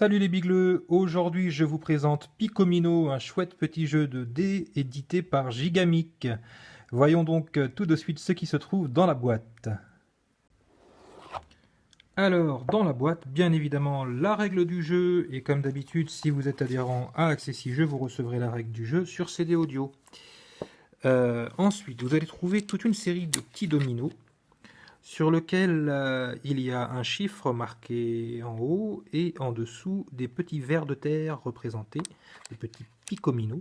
Salut les bigleux, aujourd'hui je vous présente Picomino, un chouette petit jeu de dés édité par Gigamic. Voyons donc tout de suite ce qui se trouve dans la boîte. Alors, dans la boîte, bien évidemment, la règle du jeu, et comme d'habitude, si vous êtes adhérent à Accessi Jeux, vous recevrez la règle du jeu sur CD audio. Ensuite, vous allez trouver toute une série de petits dominos sur lequel il y a un chiffre marqué en haut et en dessous des petits vers de terre représentés, des petits picominos.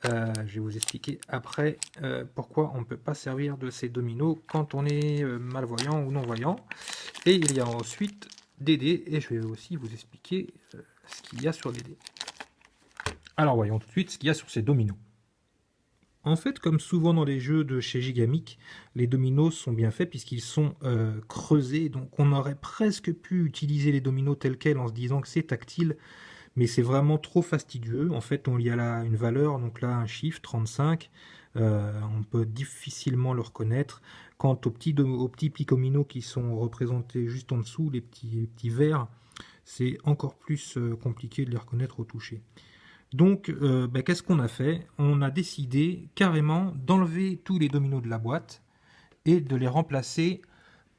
Je vais vous expliquer après pourquoi on ne peut pas servir de ces dominos quand on est malvoyant ou non-voyant. Et il y a ensuite des dés, et je vais aussi vous expliquer ce qu'il y a sur les dés. Alors voyons tout de suite ce qu'il y a sur ces dominos. En fait, comme souvent dans les jeux de chez Gigamic, les dominos sont bien faits puisqu'ils sont creusés, donc on aurait presque pu utiliser les dominos tels quels en se disant que c'est tactile, mais c'est vraiment trop fastidieux. En fait, il y a là une valeur, donc là un chiffre, 35, on peut difficilement le reconnaître. Quant aux petits picominos qui sont représentés juste en dessous, les petits verts, c'est encore plus compliqué de les reconnaître au toucher. Donc, qu'est-ce qu'on a fait? On a décidé carrément d'enlever tous les dominos de la boîte et de les remplacer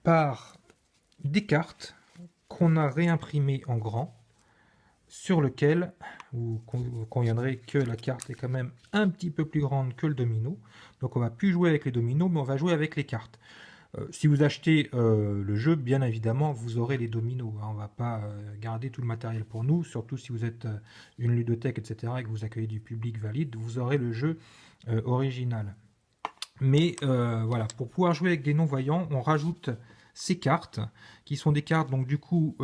par des cartes qu'on a réimprimées en grand, sur lequel vous conviendrez que la carte est quand même un petit peu plus grande que le domino. Donc on va plus jouer avec les dominos, mais on va jouer avec les cartes. Si vous achetez le jeu, bien évidemment, vous aurez les dominos. On ne va pas garder tout le matériel pour nous, surtout si vous êtes une ludothèque, etc., et que vous accueillez du public valide, vous aurez le jeu original. Mais voilà, pour pouvoir jouer avec des non-voyants, on rajoute ces cartes, qui sont des cartes, donc du coup,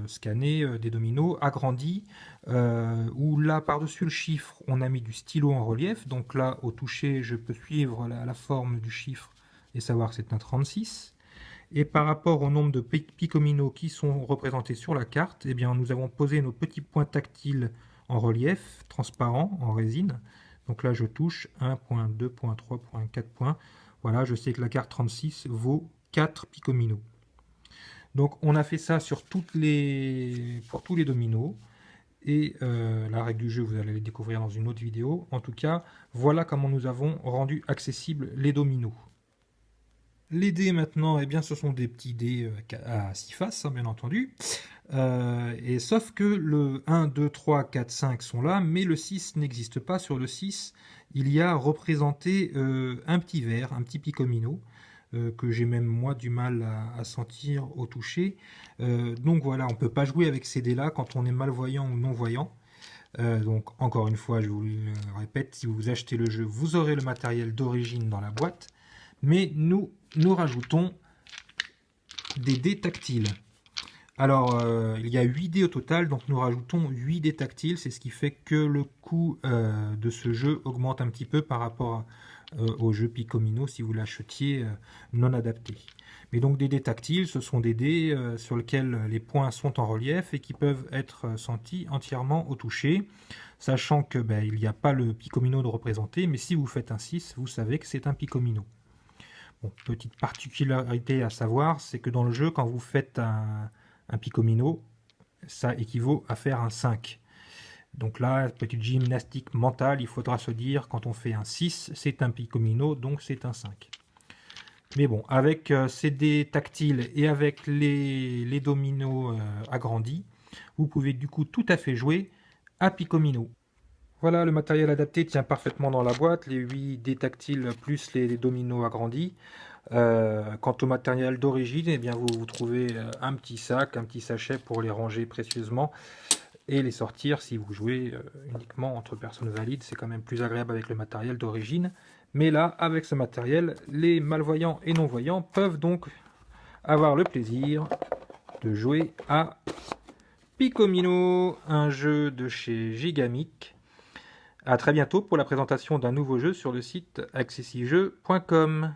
scannées, des dominos, agrandies, où là, par-dessus le chiffre, on a mis du stylo en relief. Donc là, au toucher, je peux suivre la forme du chiffre et savoir que c'est un 36. Et par rapport au nombre de picominos qui sont représentés sur la carte, eh bien, nous avons posé nos petits points tactiles en relief, transparents, en résine. Donc là, je touche 1 point, 2 points, 3 points, 4 points. Voilà, je sais que la carte 36 vaut 4 picominos. Donc on a fait ça pour tous les dominos. Et la règle du jeu, vous allez le découvrir dans une autre vidéo. En tout cas, voilà comment nous avons rendu accessibles les dominos. Les dés maintenant, eh bien, ce sont des petits dés à 6 faces, hein, bien entendu. Et sauf que le 1, 2, 3, 4, 5 sont là, mais le 6 n'existe pas. Sur le 6, il y a représenté un petit verre, un petit picomino, que j'ai même moi du mal à sentir au toucher. Donc voilà, on ne peut pas jouer avec ces dés-là quand on est malvoyant ou non-voyant. Donc encore une fois, je vous le répète, si vous achetez le jeu, vous aurez le matériel d'origine dans la boîte. Mais nous rajoutons des dés tactiles. Alors, il y a 8 dés au total, donc nous rajoutons 8 dés tactiles. C'est ce qui fait que le coût de ce jeu augmente un petit peu par rapport au jeu Picomino si vous l'achetiez non adapté. Mais donc des dés tactiles, ce sont des dés sur lesquels les points sont en relief et qui peuvent être sentis entièrement au toucher, sachant que il n'y a pas le Picomino de représenter, mais si vous faites un 6, vous savez que c'est un Picomino. Bon, petite particularité à savoir, c'est que dans le jeu, quand vous faites un picomino, ça équivaut à faire un 5. Donc là, petite gymnastique mentale, il faudra se dire, quand on fait un 6, c'est un picomino, donc c'est un 5. Mais bon, avec ces dés tactiles et avec les dominos agrandis, vous pouvez du coup tout à fait jouer à picomino. Voilà, le matériel adapté tient parfaitement dans la boîte, les 8 dés tactiles plus les dominos agrandis. Quant au matériel d'origine, eh bien vous trouvez un petit sac, un petit sachet pour les ranger précieusement et les sortir si vous jouez uniquement entre personnes valides. C'est quand même plus agréable avec le matériel d'origine. Mais là, avec ce matériel, les malvoyants et non-voyants peuvent donc avoir le plaisir de jouer à Picomino, un jeu de chez Gigamic. A très bientôt pour la présentation d'un nouveau jeu sur le site accessijeux.com.